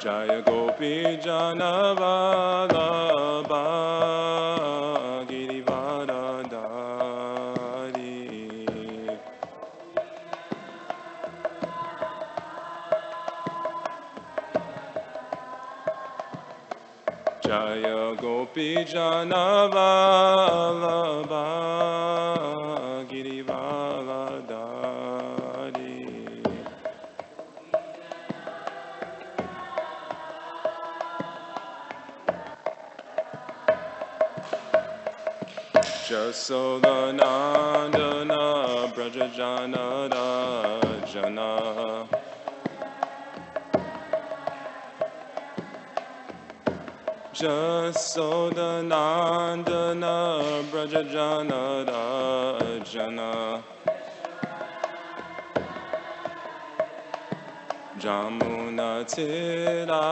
Jaya Gopi Jana Vallabha Girivardhari. Jaya Gopi Jana Vallabha Girivardhari. Jasodanandana Brajajana Rajana. Jasodanandana Brajajana Rajana. Jamuna Tira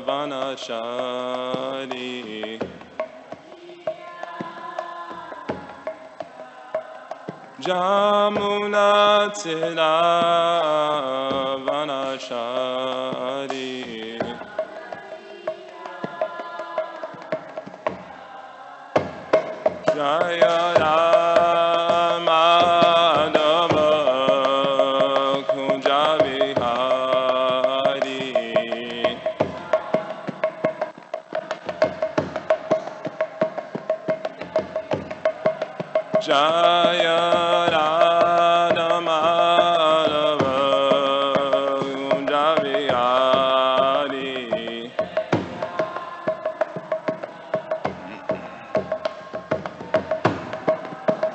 Vanachari. Jamuna Tira Vanachari. Jaya Rama Dava Kunja Vihari. Jaya Rama Dava Kunja Vihari.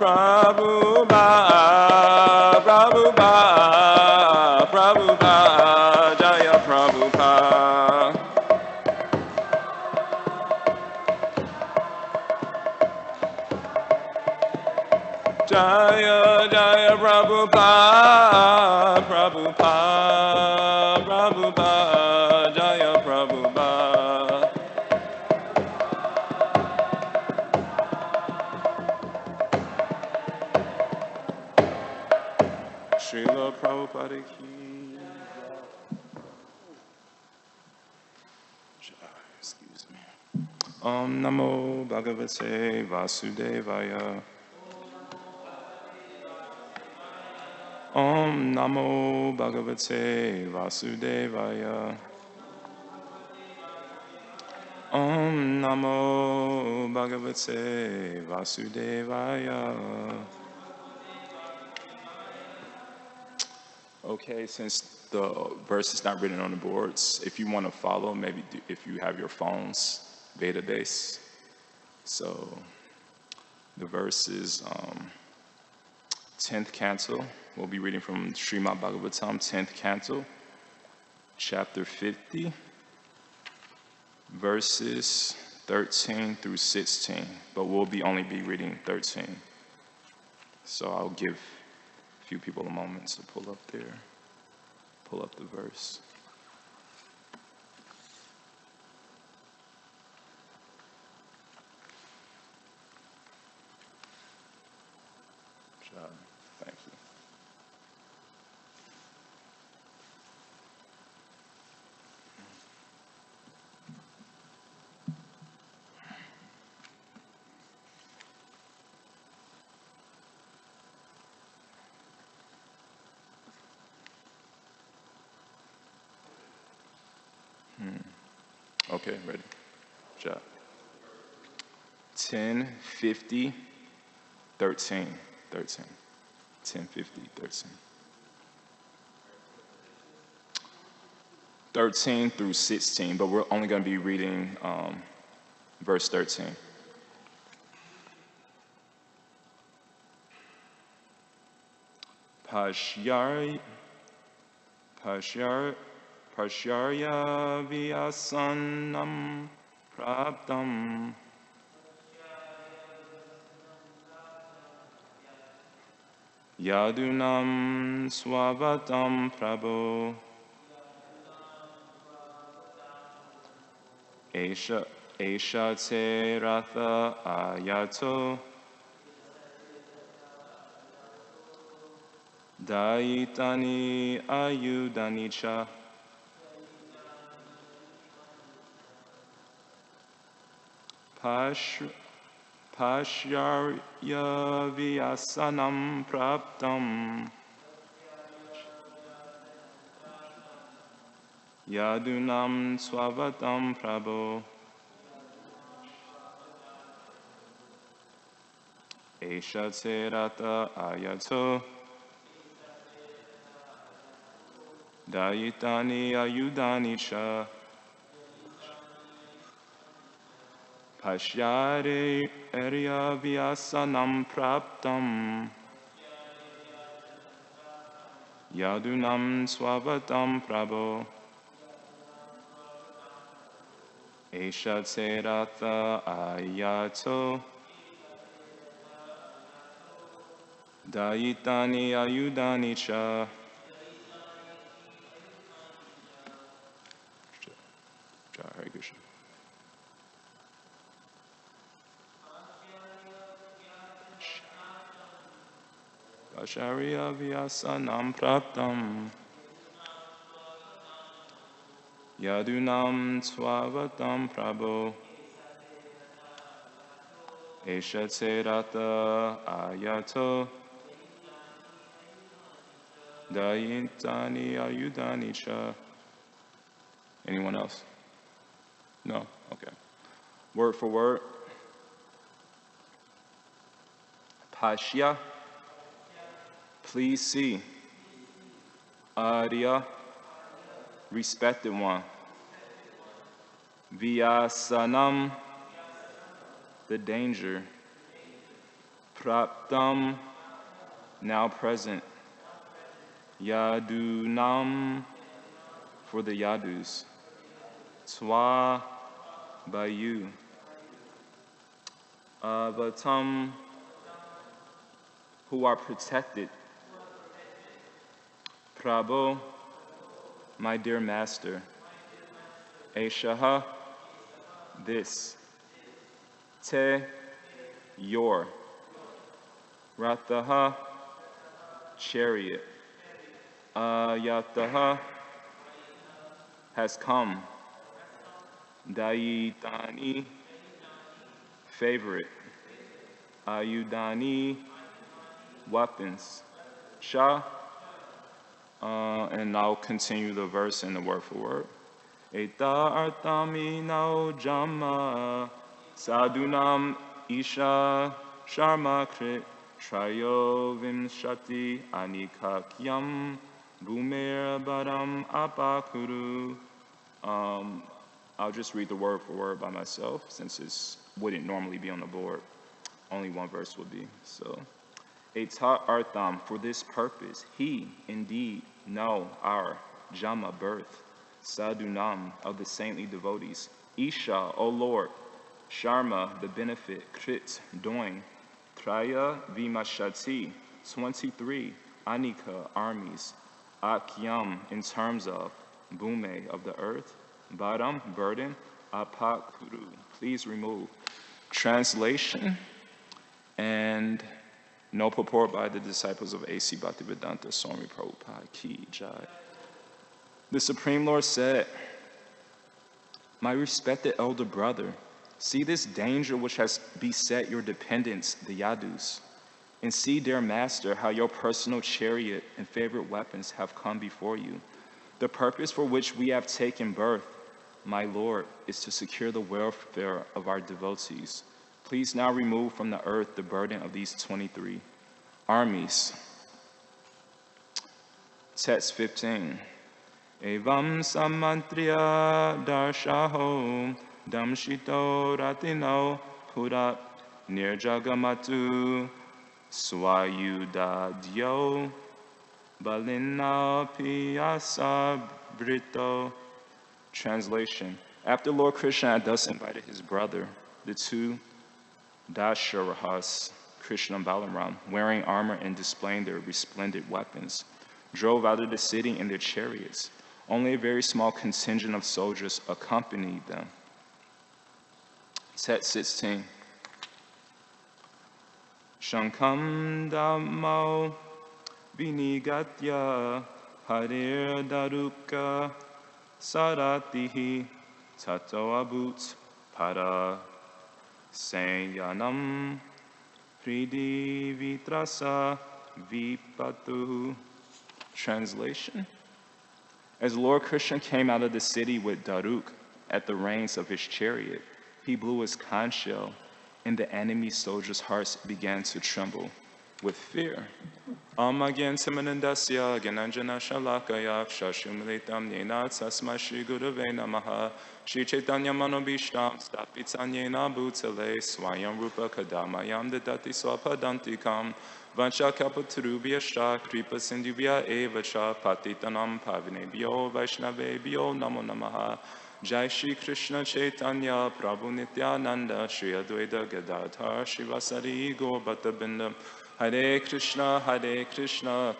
Prabhupada, Prabhupada, Prabhupada, Jaya Prabhupada. Jaya, Jaya Prabhupada, Prabhupada, Prabhupada, Jaya Prabhupada. Srila Prabhupada ki. Excuse me. Om Namo Bhagavate Vasudevaya. Om Namo Bhagavate Vasudevaya. Om Namo Bhagavate Vasudevaya. Okay, since the verse is not written on the boards, if you want to follow, maybe if you have your phone's database. So the verse is 10th canto. We'll be reading from Srimad Bhagavatam, 10th canto, chapter 50, verses 13 through 16. But we'll only be reading 13. So I'll give a few people a moment to pull up the verse. Thank you. Okay, ready? Job. 10, 50, 13. 10, 50, 13. 13 through 16, but we're only going to be reading verse 13. Pashyarya vyasanam praptam yadunam swavatam prabhu Esha te ratha ayato Daitani ayudanicha Pashyarya vyasanam praptam yadunam swavatam Prabhu Esha Tserata Ayato Dayitani Ayudani Cha Pashyare Arya Vyasanam Praptam Yadunam Swavatam Prabhu Esha Tserata Ayato Dayitani Ayudani Cha Hare Krishna. Pasharya Vyasanam Praptam Yadunam Swavatam Prabhu Esha Tserata Ayato Dayitani Ayudani Cha. Anyone else? No? Okay. Word for word. Pashya. Please see. Arya. Respected one. Vyasanam. The danger. Praptam. Now present. Yadunam. For the Yadus. Swa. By you. Avatam. Who are protected. Prabhu, my dear master. Eshaha, this. Te, your. Rataha, chariot. Ayataha, has come. Dayitani, favorite. Ayudani, weapons. Sha, and I'll continue the verse in the word for word. Eta artami nao jama sadunam isha sharma krit trayo vimshati anikakyam bumer badam apakuru. I'll just read the word for word by myself since it wouldn't normally be on the board. Only one verse would be. So, Eta artham, for this purpose, he, indeed, no, our, Jama, birth, Sadunam, of the saintly devotees, Isha, O Lord, Sharma, the benefit, Krit, doing, Traya Vimashati, 23, Anika, armies, Akyam, in terms of, Bume, of the earth, Badam, burden, Apakuru, please remove. Translation and no purport by the disciples of A.C. Bhaktivedanta Swami Prabhupada Ki Jaya. The Supreme Lord said, my respected elder brother, see this danger which has beset your dependents, the Yadus, and see, dear master, how your personal chariot and favorite weapons have come before you. The purpose for which we have taken birth, my Lord, is to secure the welfare of our devotees. Please now remove from the earth the burden of these 23 armies. Text 15. Evam samantriya darshaho damshito ratino purat nirjagamatu swayudadyo balina piyasa brito. Translation. After Lord Krishna had thus invited his brother, the two Dasharahas, Krishna and Balaram, wearing armor and displaying their resplendent weapons, drove out of the city in their chariots. Only a very small contingent of soldiers accompanied them. Text 16. Shankam Dhammo Vinigatya Harir Daruka Saratihi Tato Abut Para Sayanam Pridi Vitrasa Vipatu. Translation: As Lord Krishna came out of the city with Daruk at the reins of his chariot, he blew his conch shell, and the enemy soldiers' hearts began to tremble with fear. Amagyan Simanandasya Gananjana Shalakaya Shashumlitam Yena Tasma Shri Gurave Namaha Shri Chaitanya Manobishtam Stapitsanyena Bhutale Swayam Rupa Kadamayam Dadati Swapadantikam Vancha Kapaturubhyashta Kripa Sindhubhya Evacha Patitanam Pavinebhyo Vaishnavebhyo Namo Namaha Jai Shri Krishna Chaitanya Prabhu Nityananda Shri Advaita Gadadhar Shivasari Gaur Bhattabinda Hare Krishna,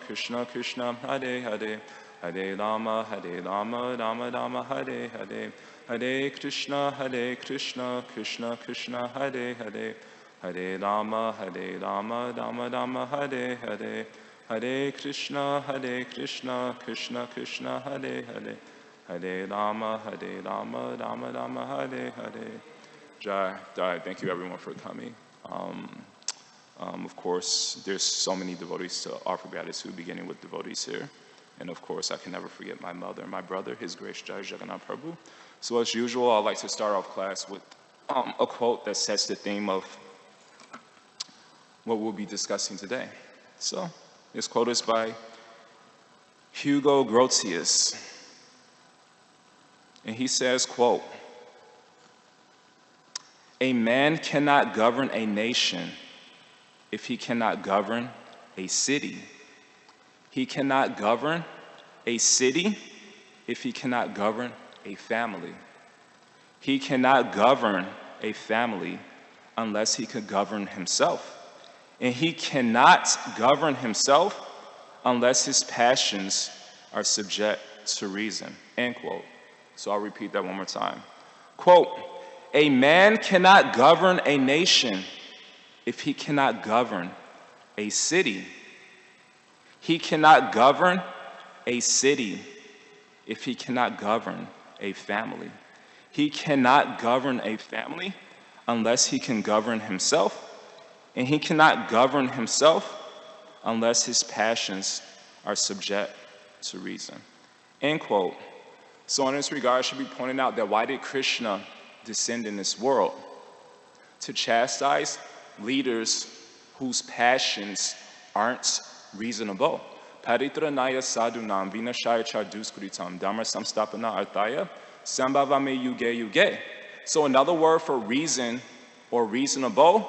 Krishna Krishna, Hare Hare, Hare Rama, Rama Rama, Hare Hare, Hare Krishna, Krishna Krishna, Hare Hare, Hare Rama, Rama Rama, Hare Hare, Hare Krishna, Krishna Krishna, Hare Hare, Hare Rama, Rama Rama, Hare Hare. Jai, thank you everyone for coming. Of course, there's so many devotees to offer gratitude, beginning with devotees here. And of course, I can never forget my mother and my brother, His Grace Jaya Jagannath Prabhu. So as usual, I'd like to start off class with a quote that sets the theme of what we'll be discussing today. So this quote is by Hugo Grotius. And he says, quote, "A man cannot govern a nation if he cannot govern a city. He cannot govern a city if he cannot govern a family. He cannot govern a family unless he can govern himself. And he cannot govern himself unless his passions are subject to reason." End quote. So I'll repeat that one more time. Quote, "A man cannot govern a nation if he cannot govern a city. He cannot govern a city if he cannot govern a family. He cannot govern a family unless he can govern himself, and he cannot govern himself unless his passions are subject to reason." End quote. So in this regard, it should be pointed out that why did Krishna descend in this world? To chastise leaders whose passions aren't reasonable. Paritranaya sadhunam vinashaya charduskritam dhamma samstapana arthaya sambhavame yuge yuge. So another word for reason or reasonable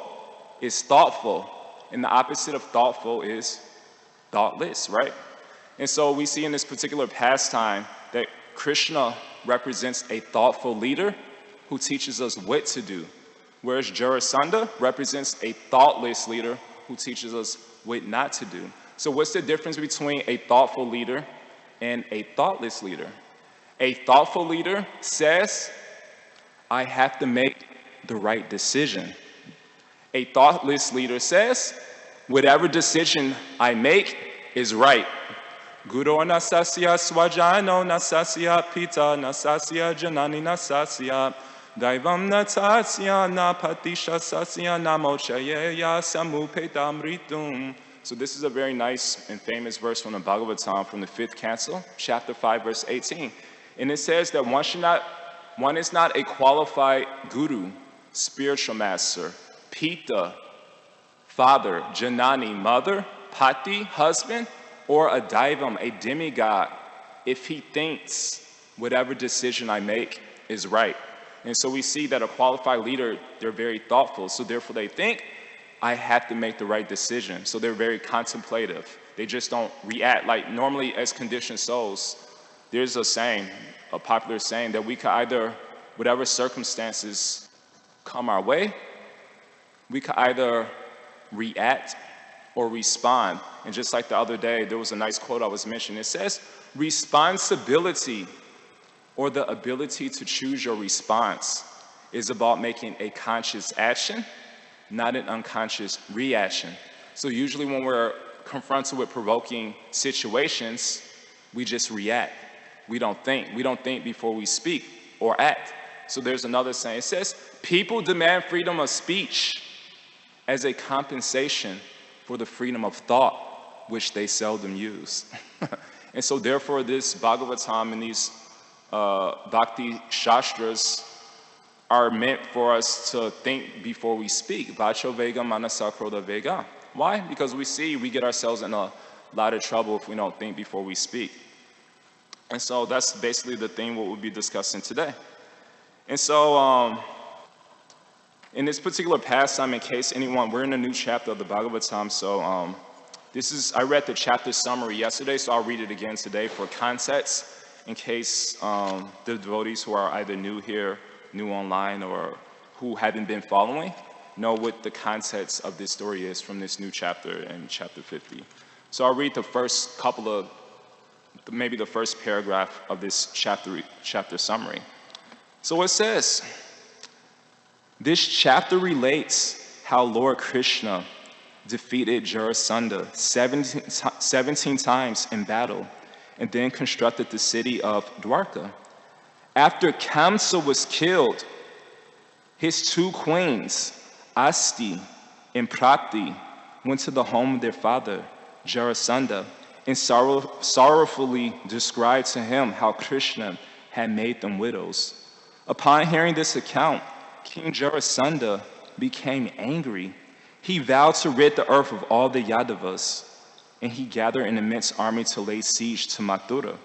is thoughtful. And the opposite of thoughtful is thoughtless, right? And so we see in this particular pastime that Krishna represents a thoughtful leader who teaches us what to do, whereas Jarasandha represents a thoughtless leader who teaches us what not to do. So what's the difference between a thoughtful leader and a thoughtless leader? A thoughtful leader says, I have to make the right decision. A thoughtless leader says, whatever decision I make is right. Guru nasasya swajano nasasya pita nasasya janani nasasya Daivam natasya napatisha sasya namochayeya samupetamritum. So this is a very nice and famous verse from the Bhagavatam from the 5th canto, chapter 5, verse 18. And it says that one is not a qualified guru, spiritual master, pita, father, janani, mother, pati, husband, or a daivam, a demigod, if he thinks whatever decision I make is right. And so we see that a qualified leader, they're very thoughtful. So therefore they think, I have to make the right decision. So they're very contemplative. They just don't react. Like normally as conditioned souls, there's a saying, a popular saying, that we could either, whatever circumstances come our way, we could either react or respond. And just like the other day, there was a nice quote I was mentioning. It says, responsibility, or the ability to choose your response, is about making a conscious action, not an unconscious reaction. So usually when we're confronted with provoking situations, we just react. We don't think. We don't think before we speak or act. So there's another saying. It says, people demand freedom of speech as a compensation for the freedom of thought, which they seldom use. And so therefore this Bhagavatam and these Bhakti Shastras are meant for us to think before we speak. Vacho vega manasa krodha vega. Why? Because we get ourselves in a lot of trouble if we don't think before we speak. And so that's basically the thing what we'll be discussing today. And so in this particular pastime, in case anyone, we're in a new chapter of the Bhagavatam, so I read the chapter summary yesterday, so I'll read it again today for context, in case the devotees who are either new here, new online, or who haven't been following, know what the context of this story is from this new chapter in chapter 50. So I'll read the first couple of, maybe the first paragraph of this chapter summary. So it says, this chapter relates how Lord Krishna defeated Jarasandha 17 times in battle, and then constructed the city of Dwarka. After Kamsa was killed, his two queens, Asti and Prapti, went to the home of their father, Jarasandha, and sorrowfully described to him how Krishna had made them widows. Upon hearing this account, King Jarasandha became angry. He vowed to rid the earth of all the Yadavas, and he gathered an immense army to lay siege to Mathura.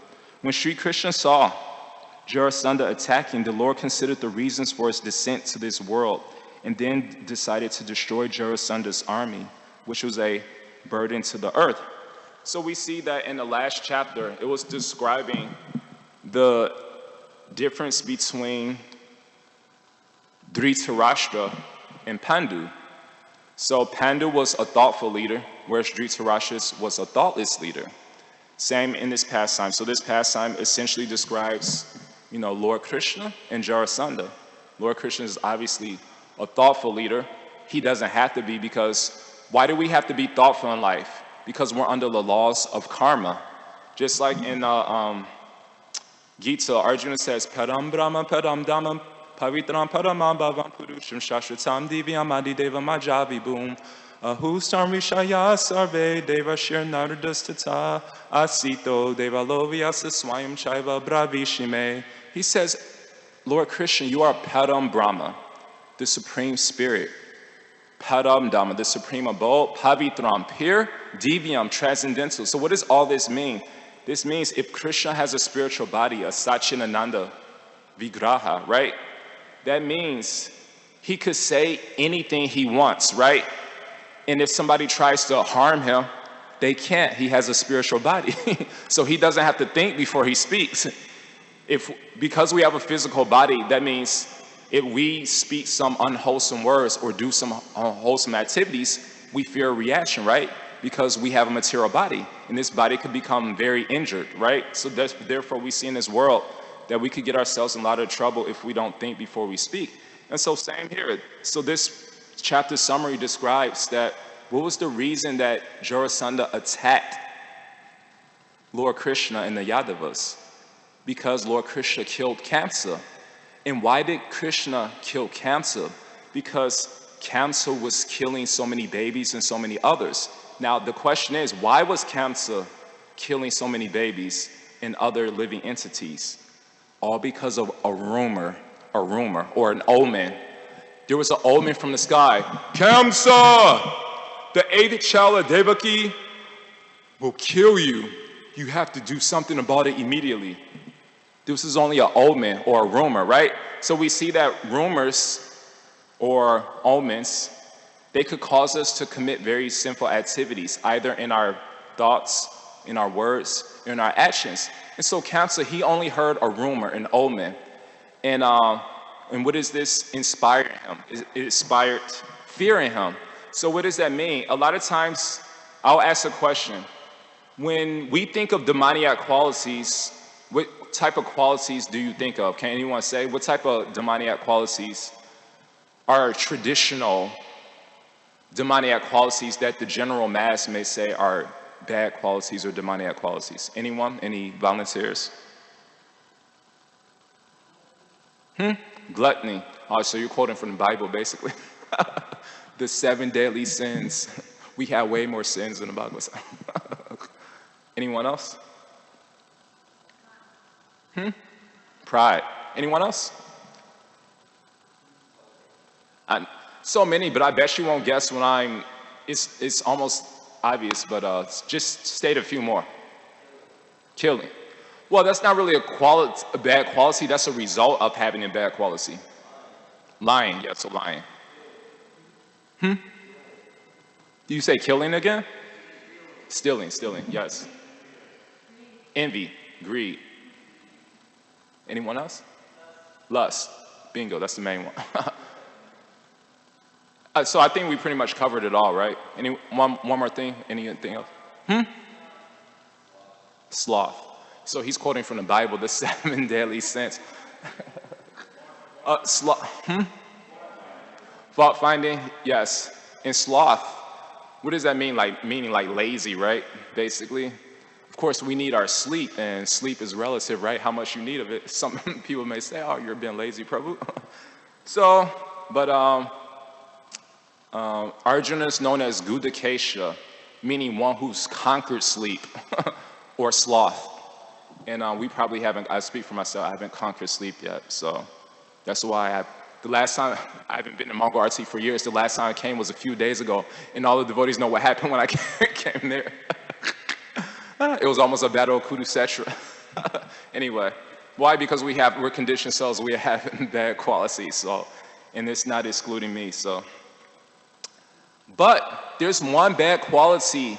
When Sri Krishna saw Jarasandha attacking, the Lord considered the reasons for his descent to this world, and then decided to destroy Jarasandha's army, which was a burden to the earth. So we see that in the last chapter, it was describing the difference between Dhritarashtra and Pandu. So Pandu was a thoughtful leader, whereas Dhritarashtra was a thoughtless leader. Same in this pastime. So this pastime essentially describes, Lord Krishna and Jarasandha. Lord Krishna is obviously a thoughtful leader. He doesn't have to be, because why do we have to be thoughtful in life? Because we're under the laws of karma. Just like in Gita, Arjuna says, Param Brahma Param Dhamma Pavitram Paramam Bhavam Purusham Shashvatam Divyam Adideva Majavi Boom Ahustam Rishaya Sarve Deva Shir Nardastata Asito Deva Lovyasa Swayam Chaiva Bravishime. He says, Lord Krishna, you are Param Brahma, the Supreme Spirit. Param Dhamma, the Supreme Abode. Pavitram, pure. Divyam, transcendental. So what does all this mean? This means if Krishna has a spiritual body, a Satchitananda Vigraha, right? That means he could say anything he wants, right? And if somebody tries to harm him, they can't. He has a spiritual body. So he doesn't have to think before he speaks. Because we have a physical body, that means if we speak some unwholesome words or do some unwholesome activities, we fear a reaction, right? Because we have a material body, and this body could become very injured, right? So therefore we see in this world that we could get ourselves in a lot of trouble if we don't think before we speak. And so same here. So this chapter summary describes that what was the reason that Jarasandha attacked Lord Krishna and the Yadavas? Because Lord Krishna killed Kamsa. And why did Krishna kill Kamsa? Because Kamsa was killing so many babies and so many others. Now the question is, why was Kamsa killing so many babies and other living entities? All because of a rumor or an omen. There was an omen from the sky. Kamsa, the 8th child of Devaki, will kill you. You have to do something about it immediately. This is only an omen or a rumor, right? So we see that rumors or omens, they could cause us to commit very sinful activities, either in our thoughts, in our words, or in our actions. And so Kamsa, he only heard a rumor, an omen. And what does this inspire him? It inspired fear in him. So what does that mean? A lot of times, I'll ask a question. When we think of demoniac qualities, what type of qualities do you think of? Can anyone say? What type of demoniac qualities are traditional demoniac qualities that the general mass may say are bad qualities or demoniac qualities? Anyone? Any volunteers? Gluttony. Oh, so you're quoting from the Bible, basically. The 7 deadly sins. We have way more sins than the Bible. Anyone else? Pride. Anyone else? So many, but I bet you won't guess when it's almost obvious, but just state a few more. Killing. Well, that's not really a bad quality. That's a result of having a bad quality. Lying, yeah, so lying. Do you say killing again? Stealing, yes. Envy, greed. Anyone else? Lust. Bingo, that's the main one. So I think we pretty much covered it all, right? One more thing? Anything else? Sloth. So he's quoting from the Bible, the 7 deadly sins. Fault finding, yes. And sloth, what does that mean? Meaning like lazy, right? Basically. Of course, we need our sleep, and sleep is relative, right? How much you need of it. Some people may say, oh, you're being lazy, Prabhu. So, but Arjuna is known as Gudakesha, meaning one who's conquered sleep or sloth. And we probably haven't, I speak for myself, I haven't conquered sleep yet. So that's why the last time, I haven't been to Mongol RT for years. The last time I came was a few days ago. And all the devotees know what happened when I came there. It was almost a battle of Kurukshetra. Anyway, why? Because we're conditioned souls, we have bad qualities. So, and it's not excluding me, so. But there's one bad quality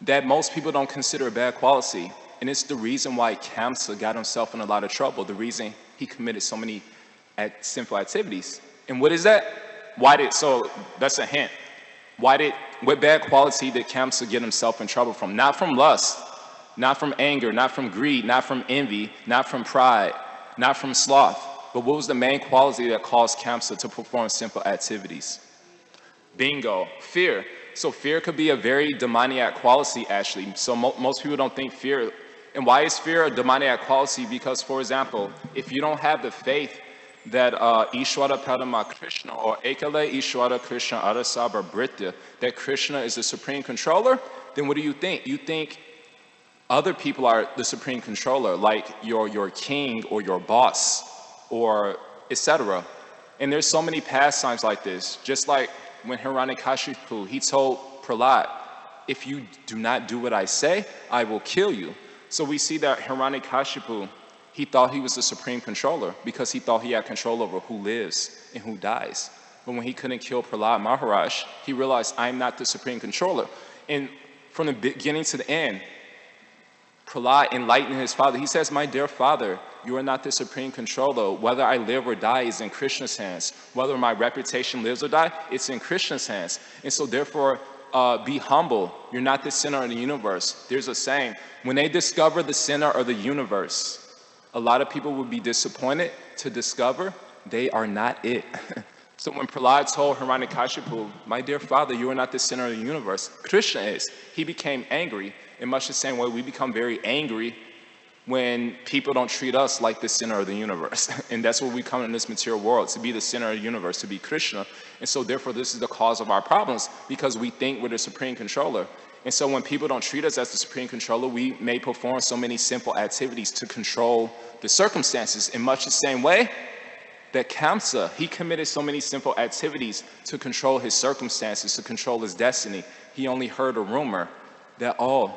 that most people don't consider a bad quality. And it's the reason why Kamsa got himself in a lot of trouble. The reason he committed so many sinful activities. And what is that? So that's a hint. What bad quality did Kamsa get himself in trouble from? Not from lust, not from anger, not from greed, not from envy, not from pride, not from sloth. But what was the main quality that caused Kamsa to perform sinful activities? Bingo, fear. So fear could be a very demoniac quality, actually. So most people don't think fear. And why is fear a demoniac quality? Because, for example, if you don't have the faith that Ishwara Parama Krishna or Ekale Ishwara Krishna Arasabha Britya, that Krishna is the supreme controller, then what do you think? You think other people are the supreme controller, like your king or your boss or etc. And there's so many pastimes like this. Just like when Hiranyakashipu, he told Prahlad, if you do not do what I say, I will kill you. So we see that Hiranyakashipu, he thought he was the supreme controller because he thought he had control over who lives and who dies. But when he couldn't kill Prahlad Maharaj, he realized, I'm not the supreme controller. And from the beginning to the end, Prahlad enlightened his father. He says, my dear father, you are not the supreme controller. Whether I live or die is in Krishna's hands. Whether my reputation lives or die, it's in Krishna's hands. And so therefore, be humble. You're not the center of the universe. There's a saying, when they discover the center of the universe, a lot of people will be disappointed to discover they are not it. So when Prahlad told Hiranyakashipu, my dear father, you are not the center of the universe, Krishna is. He became angry. In much the same way, we become very angry when people don't treat us like the center of the universe. And that's what we come in this material world, to be the center of the universe, to be Krishna. And so therefore, this is the cause of our problems, because we think we're the supreme controller. And so when people don't treat us as the supreme controller, we may perform so many simple activities to control the circumstances. In much the same way that Kamsa, he committed so many simple activities to control his circumstances, to control his destiny. He only heard a rumor that, oh,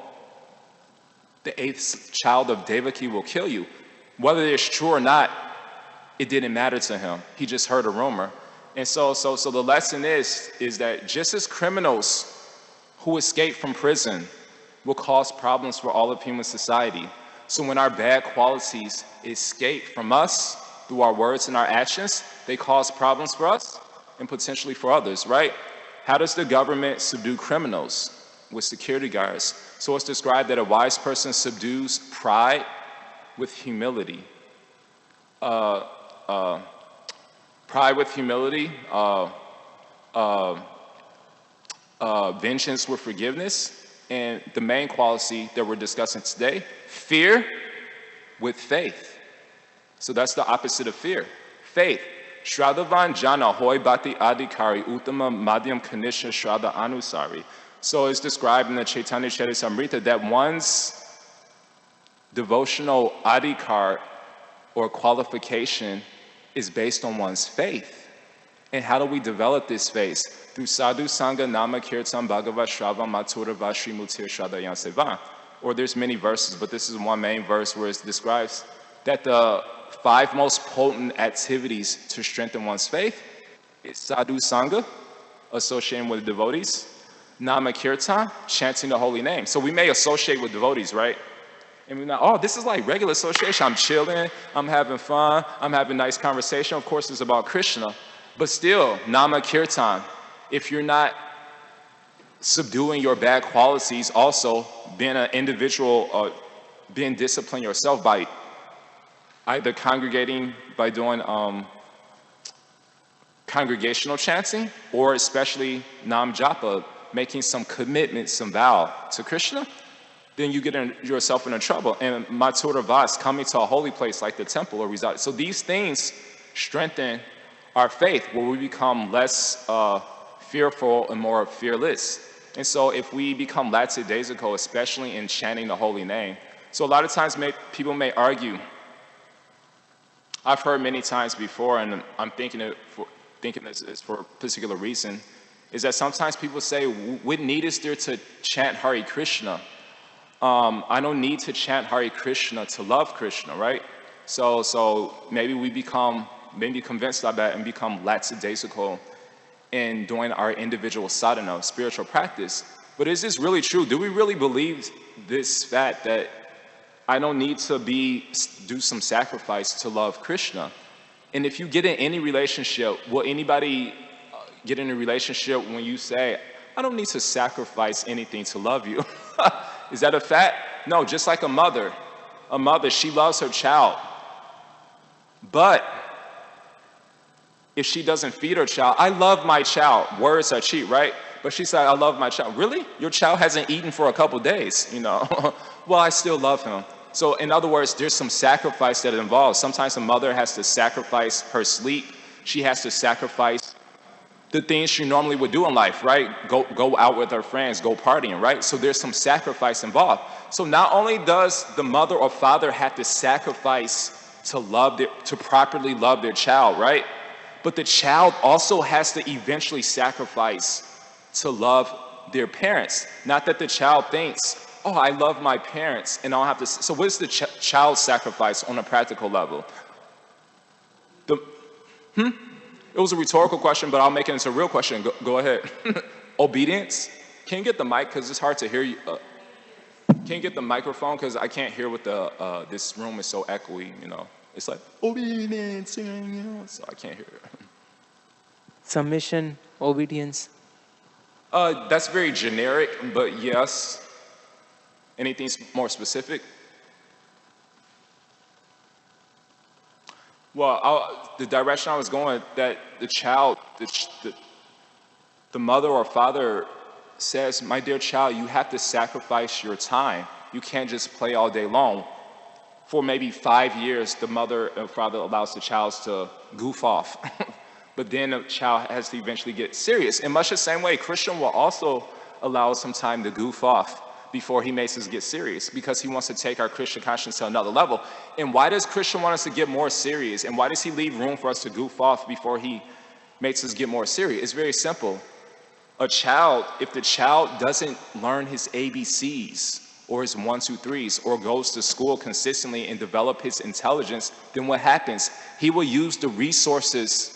the 8th child of Devaki will kill you. Whether it's true or not, it didn't matter to him. He just heard a rumor. And so the lesson is that just as criminals who escape from prison will cause problems for all of human society, so when our bad qualities escape from us through our words and our actions, they cause problems for us and potentially for others, right? How does the government subdue criminals? With security guards. So it's described that a wise person subdues pride with humility. Pride with humility, vengeance with forgiveness, and the main quality that we're discussing today, fear with faith. So that's the opposite of fear. faith. Shraddhavan jana hoy bhakti adhikari uttama madhyam kanisha shraddha anusari. So it's described in the Chaitanya Charitamrita that one's devotional adhikar or qualification is based on one's faith. And how do we develop this faith? Through sadhu sangha nama kirtan bhagava shrava mathura vashri mutir shraddhayan seva. Or there's many verses, but this is one main verse where it describes that the 5 most potent activities to strengthen one's faith is sadhu sangha, associating with devotees, nama kirtan, chanting the holy name. So we may associate with devotees, right? And we're not, oh, this is like regular association. I'm chilling, I'm having fun, I'm having nice conversation. Of course, it's about Krishna. But still, nama kirtan, if you're not subduing your bad qualities, also being an individual, being disciplined yourself by either congregating, by doing congregational chanting, or especially nam japa, making some commitment, some vow to Krishna, then you get yourself into trouble. And mathura vas, coming to a holy place like the temple or reside. So these things strengthen our faith, where we become less fearful and more fearless. And so if we become lackadaisical, especially in chanting the holy name, so a lot of times people may argue, I've heard many times before, and I'm thinking this is for a particular reason, is that sometimes people say, what need is there to chant Hare Krishna? I don't need to chant Hare Krishna to love Krishna, right? So maybe we become convinced of that and become lackadaisical in doing our individual sadhana, spiritual practice. But is this really true? Do we really believe this fact that I don't need to do some sacrifice to love Krishna? And if you get in any relationship, will anybody get in a relationship when you say, I don't need to sacrifice anything to love you? Is that a fact? No, just like a mother. A mother, she loves her child. But if she doesn't feed her child, I love my child. Words are cheap, right? But she said, I love my child. Really? Your child hasn't eaten for a couple days, you know? Well, I still love him. So in other words, there's some sacrifice that it involves. Sometimes a mother has to sacrifice her sleep. She has to sacrifice the things she normally would do in life, right? Go out with her friends, go partying, right? So there's some sacrifice involved. So not only does the mother or father have to sacrifice to properly love their child, right? But the child also has to eventually sacrifice to love their parents. Not that the child thinks, oh, I love my parents and I don't have to. So what is the child sacrifice on a practical level? It was a rhetorical question, but I'll make it into a real question. Go ahead. Obedience? Can you get the mic, because it's hard to hear you. Can you get the microphone, because I can't hear what this room is so echoey, you know. It's like, obedience, you know, so I can't hear it. Submission, obedience. That's very generic, but yes. Anything more specific? Well, the direction I was going, that the child, the mother or father says, my dear child, you have to sacrifice your time. You can't just play all day long. For maybe 5 years, the mother or father allows the child to goof off. But then the child has to eventually get serious. In much the same way, Krishna will also allow us some time to goof off before he makes us get serious, because he wants to take our Krishna consciousness to another level. And why does Krishna want us to get more serious? And why does he leave room for us to goof off before he makes us get more serious? It's very simple. If the child doesn't learn his ABCs or his 1, 2, 3s, or goes to school consistently and develop his intelligence, then what happens? He will use the resources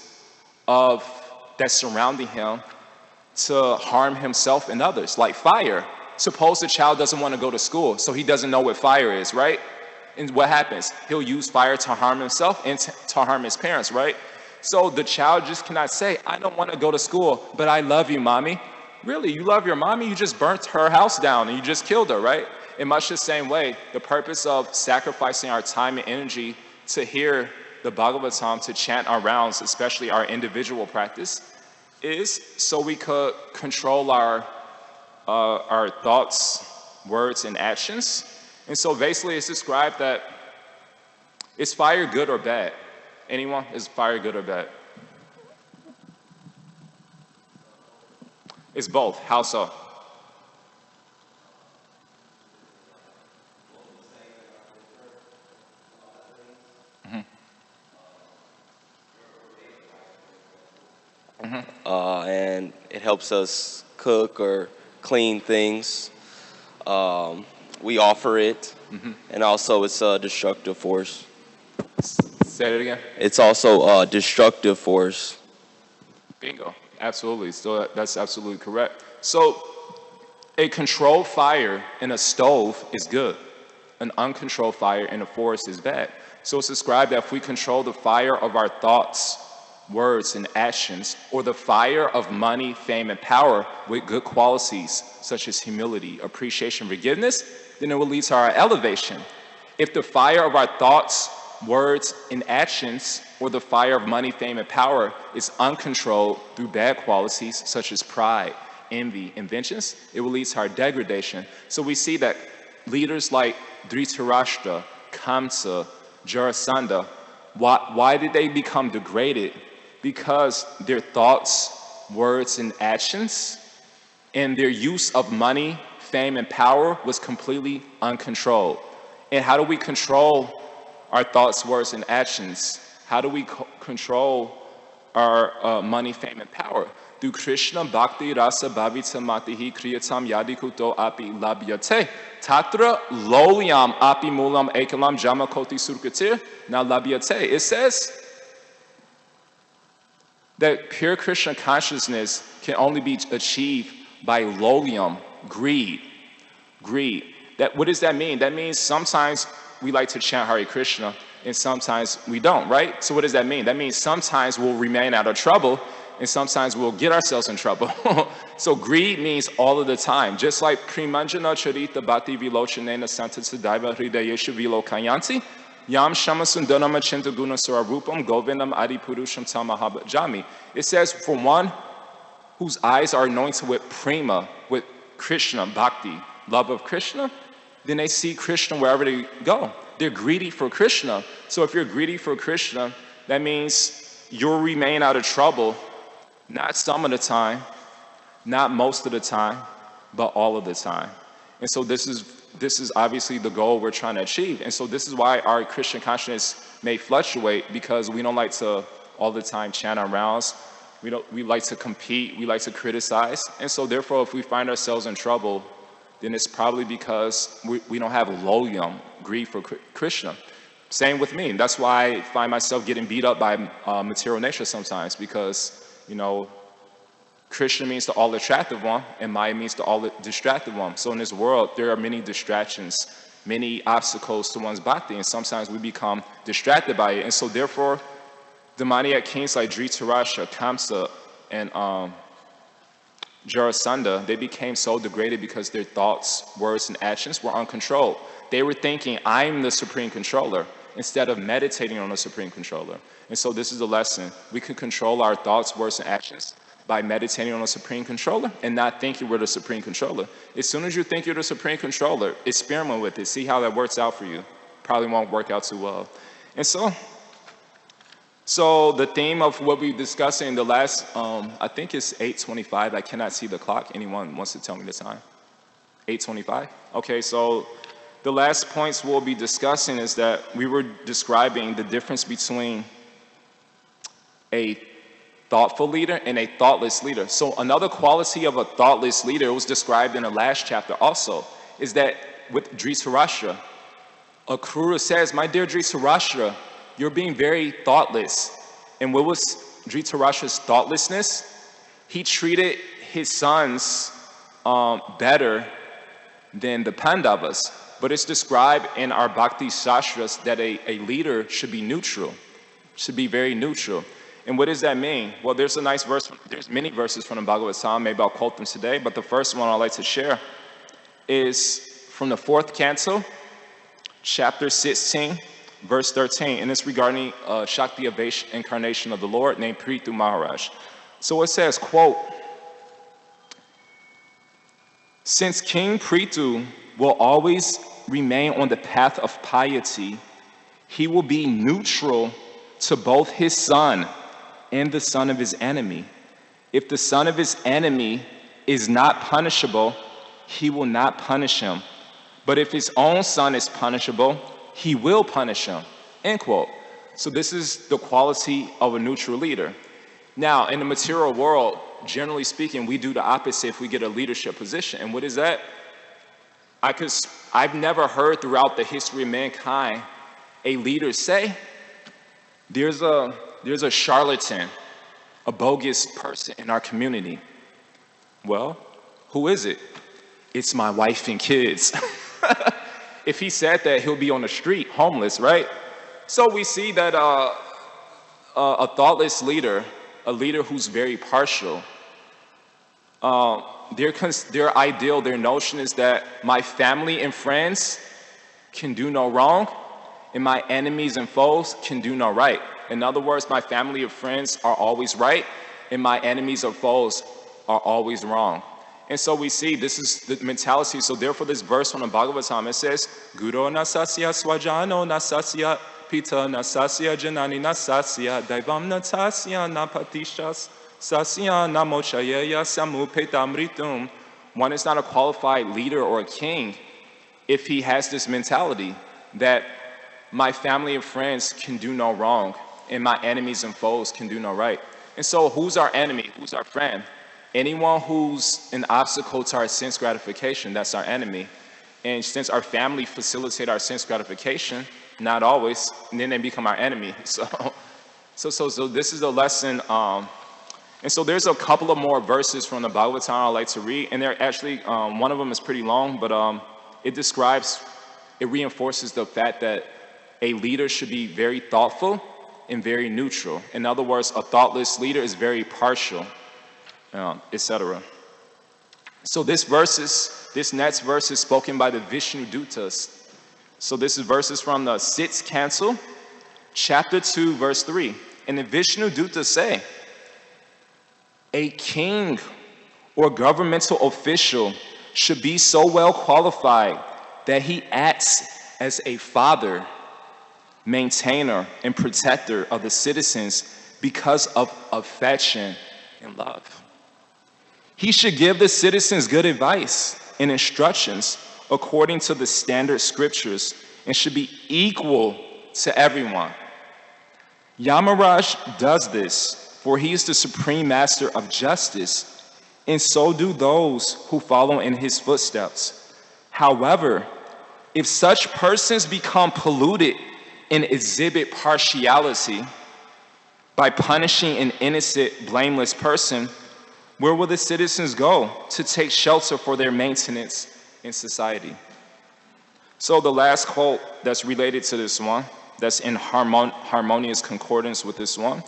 that surrounding him to harm himself and others, like fire. Suppose the child doesn't want to go to school, so he doesn't know what fire is, right? And what happens? He'll use fire to harm himself and to harm his parents, right? So the child just cannot say, I don't want to go to school, but I love you, mommy. Really, you love your mommy? You just burnt her house down and you just killed her, right? In much the same way, the purpose of sacrificing our time and energy to hear the Bhagavatam, to chant our rounds, especially our individual practice, is so we could control our thoughts, words, and actions. And so basically it's described that, is fire good or bad? Anyone? Is fire good or bad? It's both. How so? And it helps us cook or clean things. We offer it, and also it's a destructive force. Say it again. It's also a destructive force. Bingo. Absolutely. So that's absolutely correct. So a controlled fire in a stove is good. An uncontrolled fire in a forest is bad. So it's described that if we control the fire of our thoughts, words, and actions, or the fire of money, fame, and power with good qualities such as humility, appreciation, forgiveness, then it will lead to our elevation. If the fire of our thoughts, words, and actions, or the fire of money, fame, and power is uncontrolled through bad qualities such as pride, envy, and vengeance, it will lead to our degradation. So we see that leaders like Dhritarashtra, Kamsa, Jarasandha, why did they become degraded? Because their thoughts, words, and actions, and their use of money, fame, and power was completely uncontrolled. And how do we control our thoughts, words, and actions? How do we control our money, fame, and power? Through Krishna Bhakti Rasa Bhavita Matihi Kriyatam Yadikuto Api Labhyate. Tatra Loyam Api Mulam Ekalam Jamakoti Surkatir Na Labhyate. It says that pure Krishna consciousness can only be achieved by loyam, greed. Greed. What does that mean? That means sometimes we like to chant Hare Krishna and sometimes we don't, right? So what does that mean? That means sometimes we'll remain out of trouble and sometimes we'll get ourselves in trouble. So greed means all of the time. Just like Primanjana Charita Bhati Vilochanena Santa Sadaiva Hridayeshu Vilokayanti, Yam Shamasundanam Achinta Guna Sararupam Govindam Adi Purusham Tamahabajami. It says, for one whose eyes are anointed with prema, with Krishna, bhakti, love of Krishna, then they see Krishna wherever they go. They're greedy for Krishna. So if you're greedy for Krishna, that means you'll remain out of trouble, not some of the time, not most of the time, but all of the time. And so this is obviously the goal we're trying to achieve. And so this is why our Christian consciousness may fluctuate, because we don't like to all the time chant our rounds. We like to compete, we like to criticize. And so therefore, if we find ourselves in trouble, then it's probably because we don't have loyam, greed for Krishna. Same with me. That's why I find myself getting beat up by material nature sometimes, because, Krishna means the all attractive one, and Maya means the all distracted one. So in this world, there are many distractions, many obstacles to one's bhakti, and sometimes we become distracted by it. And so therefore, demoniac kings like Dhritarashtra, Kamsa, and Jarasandha, they became so degraded because their thoughts, words, and actions were uncontrolled. They were thinking, I'm the supreme controller, instead of meditating on the supreme controller. And so this is a lesson. We can control our thoughts, words, and actions by meditating on the supreme controller and not thinking we're the supreme controller. As soon as you think you're the supreme controller, experiment with it. See how that works out for you. Probably won't work out too well. And so the theme of what we're discussing in the last, I think it's 8:25. I cannot see the clock. Anyone wants to tell me the time? 8:25? Okay, so the last points we'll be discussing is that we were describing the difference between a thoughtful leader and a thoughtless leader. So another quality of a thoughtless leader was described in the last chapter also, is that with Dhritarashtra, Akrura says, my dear Dhritarashtra, you're being very thoughtless. And what was Dhritarashtra's thoughtlessness? He treated his sons better than the Pandavas. But it's described in our Bhakti Shastras that a leader should be neutral, should be very neutral. And what does that mean? Well, there's a nice verse, there's many verses from the Bhagavatam, maybe I'll quote them today, but the first one I'd like to share is from the 4th canto, chapter 16, verse 13, and it's regarding Shakti incarnation of the Lord named Prithu Maharaj. So it says, quote, since King Prithu will always remain on the path of piety, he will be neutral to both his son and the son of his enemy. If the son of his enemy is not punishable, he will not punish him. But if his own son is punishable, he will punish him. End quote. So this is the quality of a neutral leader. Now, in the material world, generally speaking, we do the opposite if we get a leadership position. And what is that? I've never heard throughout the history of mankind a leader say, there's a charlatan, a bogus person in our community. Well, who is it? It's my wife and kids. If he said that, he'll be on the street, homeless, right? So we see that a thoughtless leader, a leader who's very partial, their ideal, their notion is that my family and friends can do no wrong, and my enemies and foes can do no right. In other words, my family and friends are always right, and my enemies or foes are always wrong. And so we see this is the mentality. So therefore, this verse from the Bhagavatam, it says, Guru nasasya swajano nasasya pita nasasya janani nasasya daivam nasasya napatishas sasya namochayaya samupetamritum. One is not a qualified leader or a king if he has this mentality that my family and friends can do no wrong, and my enemies and foes can do no right. And so who's our enemy? Who's our friend? Anyone who's an obstacle to our sense gratification, that's our enemy. And since our family facilitate our sense gratification, not always, and then they become our enemy. So this is a lesson. And so there's a couple of more verses from the Bhagavatam I'd like to read. And they're actually, one of them is pretty long, but it reinforces the fact that a leader should be very thoughtful and very neutral. In other words, a thoughtless leader is very partial, etc. So this next verse is spoken by the Vishnu Dutas. So this is verses from the 6th Canto, chapter 2, verse 3. And the Vishnu Dutas say, a king or governmental official should be so well qualified that he acts as a father, maintainer, and protector of the citizens because of affection and love. He should give the citizens good advice and instructions according to the standard scriptures and should be equal to everyone. Yamaraj does this, for he is the supreme master of justice, and so do those who follow in his footsteps. However, if such persons become polluted and exhibit partiality by punishing an innocent, blameless person, where will the citizens go to take shelter for their maintenance in society? So the last quote that's related to this one, that's in harmonious concordance with this one,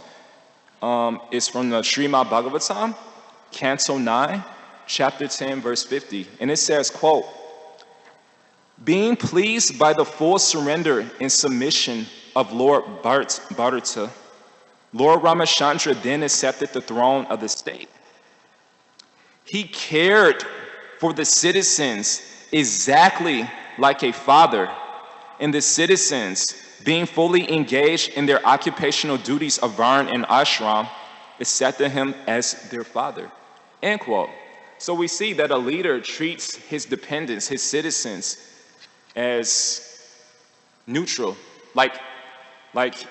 is from the Srimad Bhagavatam, Canto 9, chapter 10, verse 50. And it says, quote, being pleased by the full surrender and submission of Lord Bharata, Lord Ramachandra then accepted the throne of the state. He cared for the citizens exactly like a father, and the citizens, being fully engaged in their occupational duties of varna and ashram, accepted him as their father. End quote. So we see that a leader treats his dependents, his citizens, as neutral, like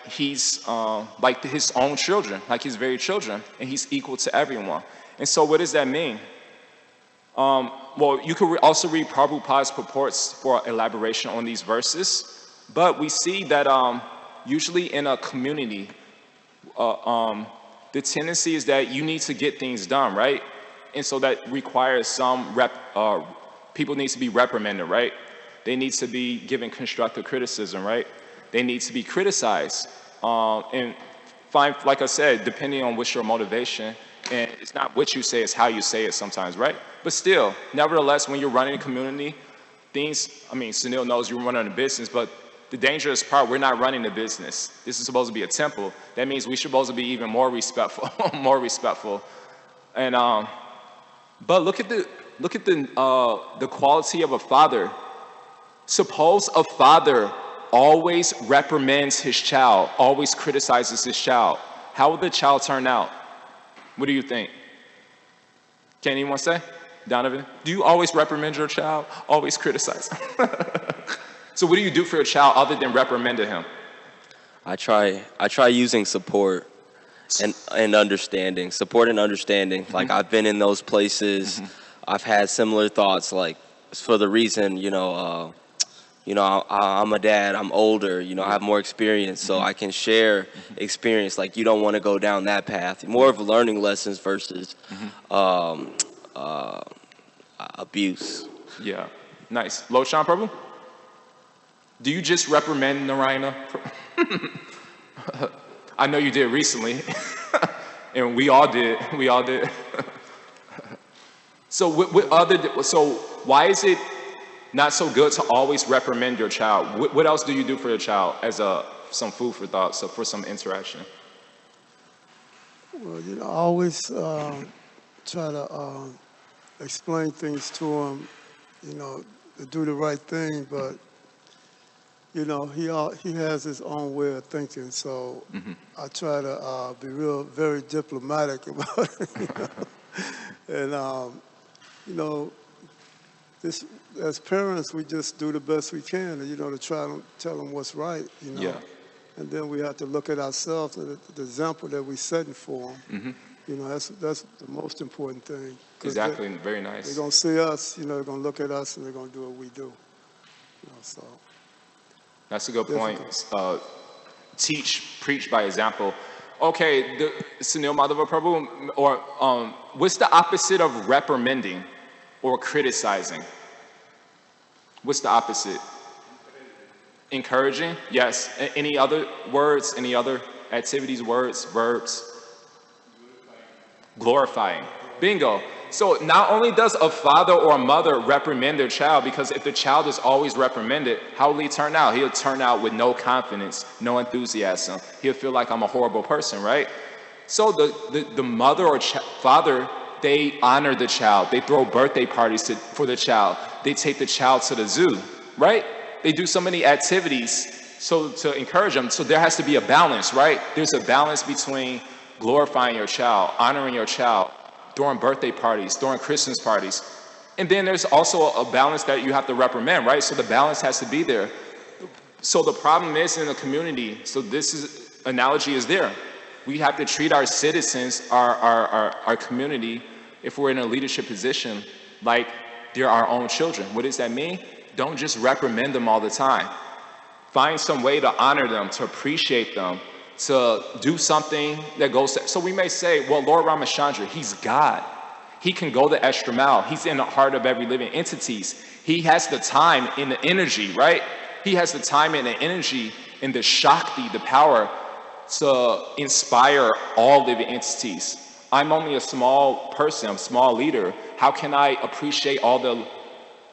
he's like his own children, like his very children, and he's equal to everyone. And so what does that mean? Well, you could also read Prabhupada's purports for elaboration on these verses, but we see that usually in a community, the tendency is that you need to get things done, right? And so that requires people need to be reprimanded, right? They need to be given constructive criticism, right? They need to be criticized. And find, like I said, depending on what's your motivation, and it's not what you say, it's how you say it sometimes, right? But still, nevertheless, when you're running a community, Sunil knows you're running a business, but the dangerous part, we're not running the business. This is supposed to be a temple. That means we're supposed to be even more respectful, more respectful. And but look at the quality of a father. Suppose a father always reprimands his child, always criticizes his child, how will the child turn out? What do you think? Can anyone say? Donovan, do you always reprimand your child? Always criticize? So what do you do for your child other than reprimanding him? I try using support and understanding. Support and understanding. Like I've been in those places. I've had similar thoughts. Like for the reason, I'm a dad. I'm older. I have more experience, so I can share experience. Like you don't want to go down that path. More of learning lessons versus abuse. Yeah, nice. Loshan Prabhu, do you just reprimand Narayana? I know you did recently, and we all did. We all did. So why is it not so good to always reprimand your child? What else do you do for your child as some food for thought, so for some interaction? Well, I always try to explain things to him, to do the right thing, but he has his own way of thinking, so I try to be very diplomatic about it, and this, as parents, we just do the best we can, to try to tell them what's right, Yeah. and then we have to look at ourselves and the example that we're setting for them. That's the most important thing. Exactly. Very nice. They're gonna see us, they're gonna look at us, and they're gonna do what we do. So. That's a good point. Preach by example. Okay, Sunil Madhava Prabhu, or what's the opposite of reprimanding or criticizing? What's the opposite? Encouraging? Yes. Any other words? Any other activities, words, verbs? Glorifying. Bingo. So not only does a father or a mother reprimand their child, because if the child is always reprimanded, how will he turn out? He'll turn out with no confidence, no enthusiasm. He'll feel like I'm a horrible person, right? So the mother or father, they honor the child. They throw birthday parties for the child. They take the child to the zoo, right? They do so many activities to encourage them. So there has to be a balance, right? There's a balance between glorifying your child, honoring your child, during birthday parties, during Christmas parties. And then there's also a balance that you have to reprimand, right? So the balance has to be there. So the problem is in the community, so analogy is there. We have to treat our citizens, our community, if we're in a leadership position, like they're our own children. What does that mean? Don't just reprimand them all the time. Find some way to honor them, to appreciate them, to do something that goes. So we may say, well, Lord Ramachandra, he's God. He can go the extra mile. He's in the heart of every living entities. He has the time and the energy, right? He has the time and the energy and the Shakti, the power to inspire all living entities. I'm only a small person, I'm a small leader. How can I appreciate all the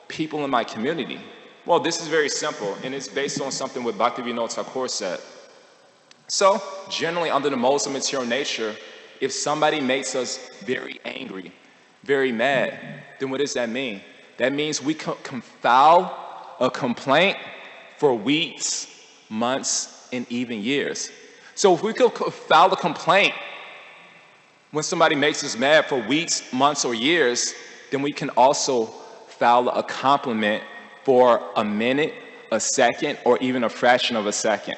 people in my community? Well, this is very simple, and it's based on something what Bhaktivinoda Thakur said. So, generally, under the modes of material nature, if somebody makes us very angry, very mad, then what does that mean? That means we can file a complaint for weeks, months, and even years. So if we could file a complaint when somebody makes us mad for weeks, months, or years, then we can also file a compliment for a minute, a second, or even a fraction of a second.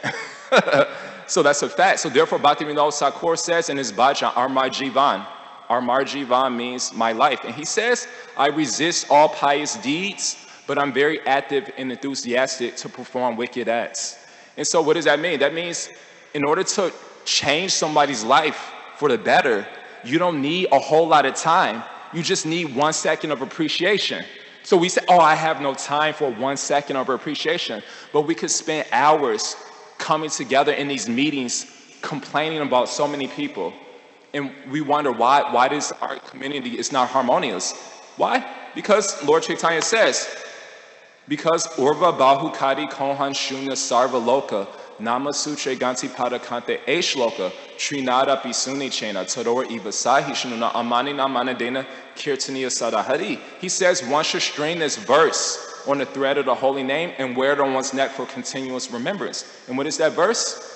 So that's a fact. So therefore, Bhaktivinoda Thakur says in his bhajan, Amar Jivan. Amar Jivan means my life. And he says, I resist all pious deeds, but I'm very active and enthusiastic to perform wicked acts. And so what does that mean? That means in order to change somebody's life for the better, you don't need a whole lot of time. You just need 1 second of appreciation. So we say, oh, I have no time for 1 second of appreciation. But we could spend hours coming together in these meetings complaining about so many people. And we wonder why does our community is not harmonious? Why? Because Lord Chaitanya says, because Urva Bahu Kadi Kohan Shunya Sarva Loka Nama Sutre Ganti Padakante Eshloka Trinada Pisuni Chena Tador Ivasahi Shinuna Amani Namana Dena Kirtaniya Sadahari. He says one should strain this verse on the thread of the holy name and wear it on one's neck for continuous remembrance. And what is that verse?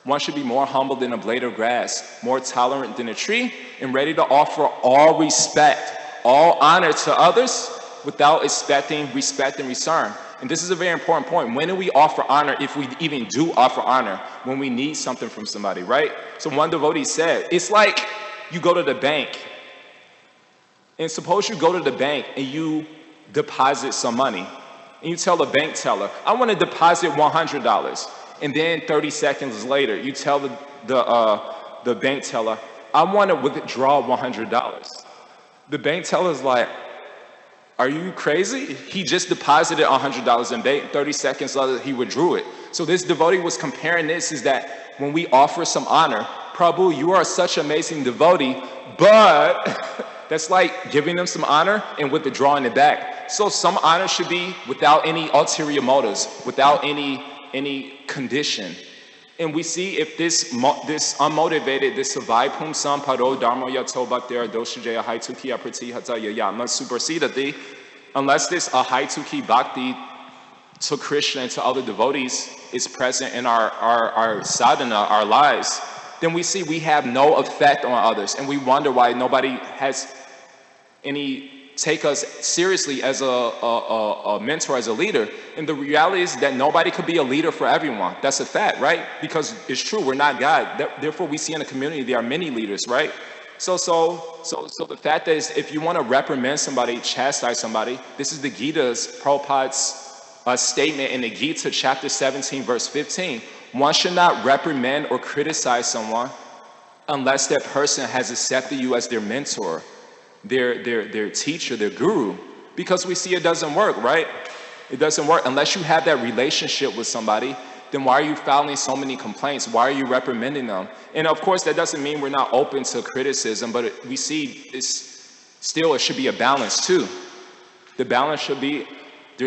One should be more humble than a blade of grass, more tolerant than a tree, and ready to offer all respect, all honor to others without expecting respect in return. And this is a very important point. When do we offer honor, if we even do offer honor, when we need something from somebody, right? So one devotee said, it's like you go to the bank, and suppose you go to the bank and you deposit some money, and you tell the bank teller, I want to deposit $100. And then 30 seconds later, you tell the bank teller, I want to withdraw $100. The bank teller's like, are you crazy? He just deposited $100 in bank. 30 seconds later, he withdrew it. So this devotee was comparing this is that when we offer some honor, Prabhu, you are such an amazing devotee, but that's like giving them some honor and withdrawing it back. So some honor should be without any ulterior motives, without any condition. And we see if this unmotivated, this savai sam paro dharma yato bhaktera dosha jaya haituki aprati hata yama supersedati, unless this ahaituki bhakti to Krishna and to other devotees is present in our sadhana, our lives, then we see we have no effect on others, and we wonder why nobody has take us seriously as a mentor, as a leader. And the reality is that nobody could be a leader for everyone. That's a fact, right? Because it's true, we're not God. Therefore, we see in the community there are many leaders, right? So the fact is, if you want to reprimand somebody, chastise somebody, this is the Gita's, Prabhupada's statement in the Gita, chapter 17, verse 15. One should not reprimand or criticize someone unless that person has accepted you as their mentor, their teacher, their guru, because we see it doesn't work, right? It doesn't work unless you have that relationship with somebody. Then why are you filing so many complaints? Why are you reprimanding them? And of course, that doesn't mean we're not open to criticism, but we see it should be a balance too. The balance should be,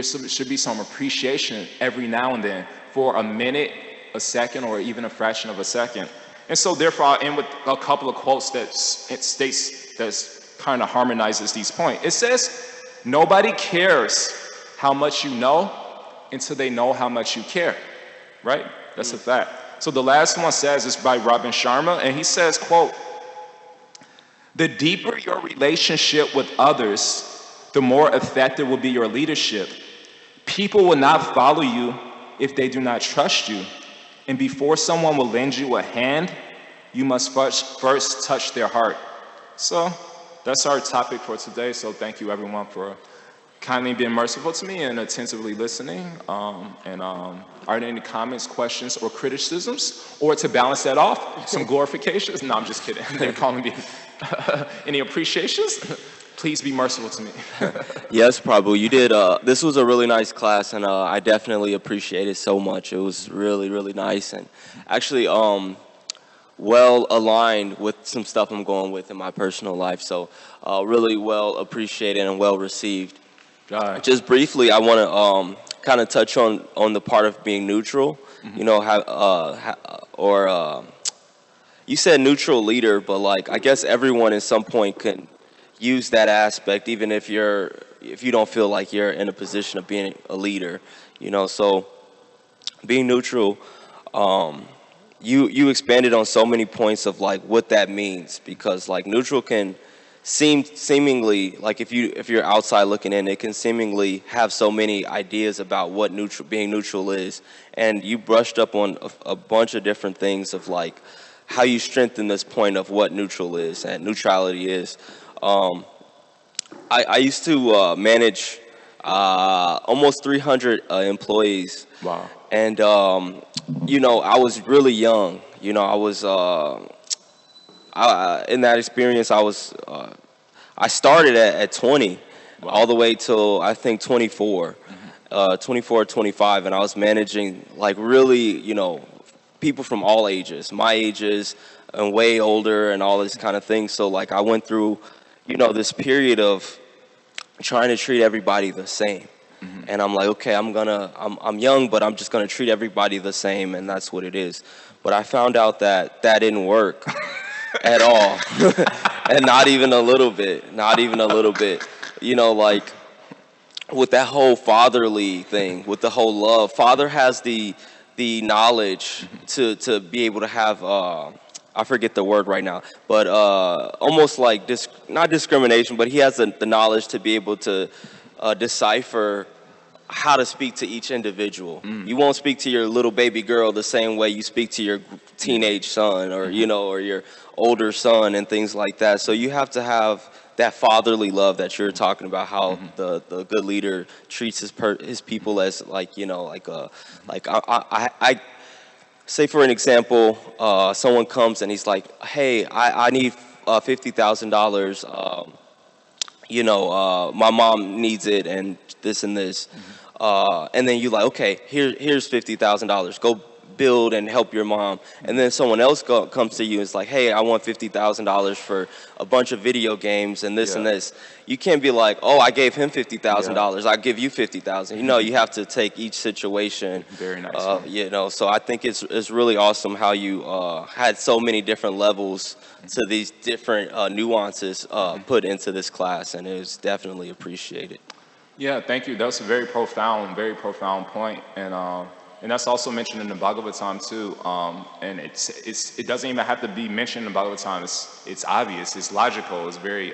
should be some appreciation every now and then for a minute, a second, or even a fraction of a second. And so therefore, I'll end with a couple of quotes that kind of harmonizes these points. It says, nobody cares how much you know until they know how much you care, right? That's a fact. So the last one says, it's by Robin Sharma, and he says, quote, the deeper your relationship with others, the more effective will be your leadership. People will not follow you if they do not trust you. And before someone will lend you a hand, you must first touch their heart. So that's our topic for today. So thank you everyone for kindly being merciful to me and attentively listening. Are there any comments, questions, or criticisms? Or to balance that off, some glorifications? No, I'm just kidding. They're calling me any appreciations? Please be merciful to me. Yes, Prabhu, you did. This was a really nice class, and I definitely appreciate it so much. It was really, really nice, and actually well aligned with some stuff I'm going with in my personal life. So really well appreciated and well received. Just briefly, I want to kind of touch on the part of being neutral. Mm-hmm. You know, you said neutral leader, but like I guess everyone at some point can use that aspect, even if you don't feel like you're in a position of being a leader, you know. So being neutral, you expanded on so many points of like what that means, because like neutral can seemingly, like if you're outside looking in, it can seemingly have so many ideas about what being neutral is, and you brushed up on a bunch of different things of like how you strengthen this point of what neutral is and neutrality is. I used to manage almost 300 employees. Wow. And, you know, I was really young. You know, I was, in that experience, I started at 20, wow, all the way till, I think, 24, mm-hmm. 24, 25. And I was managing, like, really, you know, people from all ages, my ages, and way older and all this kind of thing. So, like, I went through, you know, this period of trying to treat everybody the same. Mm-hmm. And I'm like, okay, I'm young, but I'm just going to treat everybody the same, and that's what it is. But I found out that didn't work at all. And not even a little bit. You know, like, with that whole fatherly thing, with the whole love, father has the knowledge to be able to have I forget the word right now, but almost like not discrimination, but he has the knowledge to be able to decipher how to speak to each individual. You won't speak to your little baby girl the same way you speak to your teenage son, or or your older son and things like that. So you have to have that fatherly love that you're talking about, how the good leader treats his people as like, I say for an example, someone comes and he's like, hey, I need $50,000. My mom needs it, and this and this. And then you like, okay, here's $50,000. Go build and help your mom. And then someone else comes to you and is like, hey, I want $50,000 for a bunch of video games and this and this. You can't be like, oh, I gave him $50,000. I give you $50,000. You have to take each situation. Very nice. So I think it's really awesome how you had so many different levels to these different nuances put into this class, and it was definitely appreciated. Yeah, thank you. That was a very profound point, and that's also mentioned in the Bhagavatam too. And it doesn't even have to be mentioned in the Bhagavatam. It's obvious. It's logical. It's very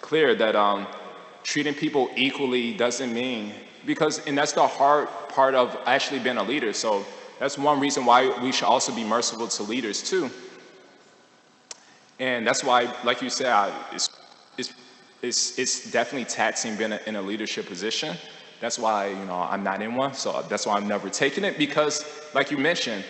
clear that treating people equally doesn't mean, and that's the hard part of actually being a leader. So that's one reason why we should also be merciful to leaders too. And that's why, like you said, it's definitely taxing being in a leadership position. That's why, I'm not in one. So that's why I'm never taking it, because like you mentioned,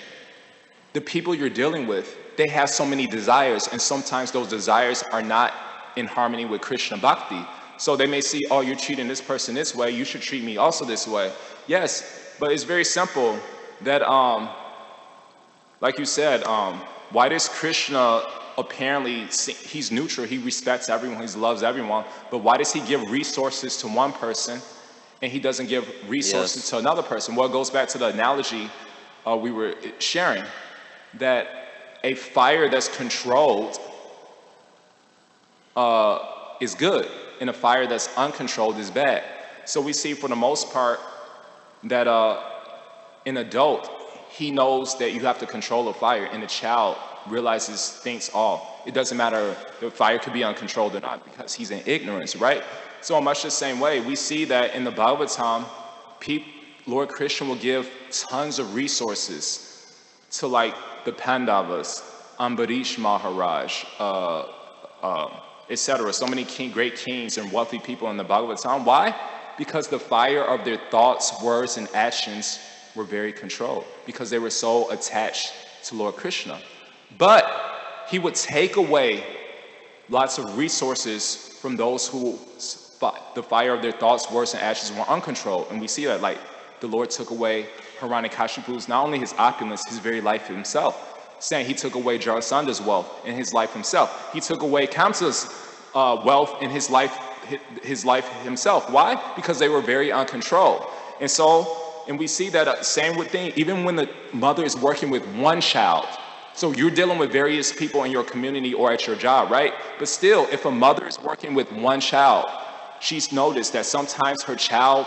the people you're dealing with, they have so many desires, and sometimes those desires are not in harmony with Krishna Bhakti. So they may see, oh, you're treating this person this way, you should treat me also this way. Yes, but it's very simple that, like you said, why does Krishna apparently, he's neutral, he respects everyone, he loves everyone, but why does he give resources to one person and he doesn't give resources to another person? Well, it goes back to the analogy we were sharing, that a fire that's controlled is good, and a fire that's uncontrolled is bad. So we see for the most part that an adult, he knows that you have to control a fire, and a child thinks, it doesn't matter, the fire could be uncontrolled or not, because he's in ignorance, right? So in much the same way, we see that in the Bhagavatam, Lord Krishna will give tons of resources to like the Pandavas, Ambarish Maharaj, etc. So many great kings and wealthy people in the Bhagavatam. Why? Because the fire of their thoughts, words, and actions were very controlled, because they were so attached to Lord Krishna. But he would take away lots of resources from those who the fire of their thoughts, words, and actions were uncontrolled. And we see that, like, the Lord took away Hiranyakashipu's, not only his opulence, his very life himself, saying he took away Jarasanda's wealth in his life himself. He took away Kamsa's wealth in his life himself. Why? Because they were very uncontrolled. And we see that same thing, even when the mother is working with one child. So you're dealing with various people in your community or at your job, right? But still, if a mother is working with one child, she's noticed that sometimes her child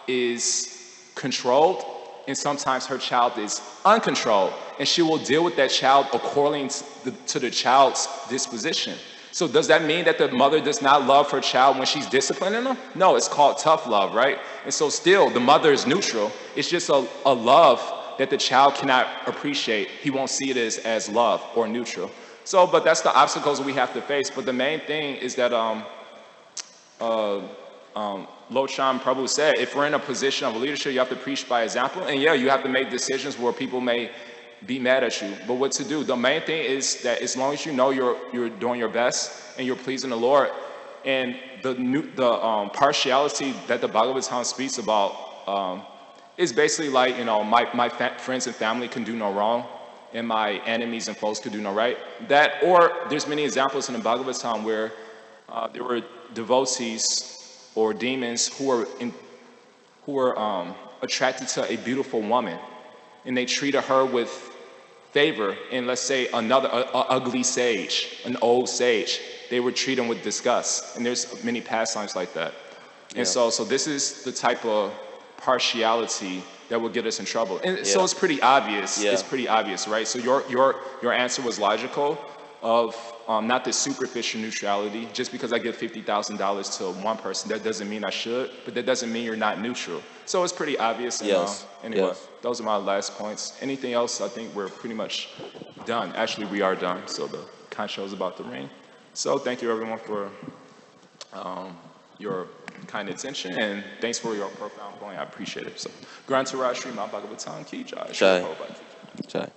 is controlled and sometimes her child is uncontrolled. And she will deal with that child according to the child's disposition. So does that mean that the mother does not love her child when she's disciplining them? No, it's called tough love, right? And so still, the mother is neutral. It's just a love that the child cannot appreciate. He won't see it as love or neutral. So, but that's the obstacles we have to face. But the main thing is that Lochan Prabhu said, if we're in a position of leadership, you have to preach by example. And yeah, you have to make decisions where people may be mad at you. But what to do? The main thing is that as long as you know you're doing your best and you're pleasing the Lord, and the partiality that the Bhagavatam speaks about, it's basically like, my friends and family can do no wrong, and my enemies and foes could do no right. Or there's many examples in the Bhagavatam where there were devotees or demons who were attracted to a beautiful woman, and they treated her with favor. And let's say an ugly sage, an old sage, they would treat him with disgust. And there's many pastimes like that. And so this is the type of partiality that will get us in trouble. And so it's pretty obvious. Yeah. It's pretty obvious, right? So your answer was logical of not this superficial neutrality. Just because I give $50,000 to one person, that doesn't mean I should, but that doesn't mean you're not neutral. So it's pretty obvious. And, Yes. anyway, Yes. those are my last points. Anything else? I think we're pretty much done. Actually, we are done. So the concho is about to ring. So thank you everyone for your kind attention, and thanks for your profound point. I appreciate it. So, Grand Taraj Sri Ma Bhagavatam Ki Jai. Jai. Jai.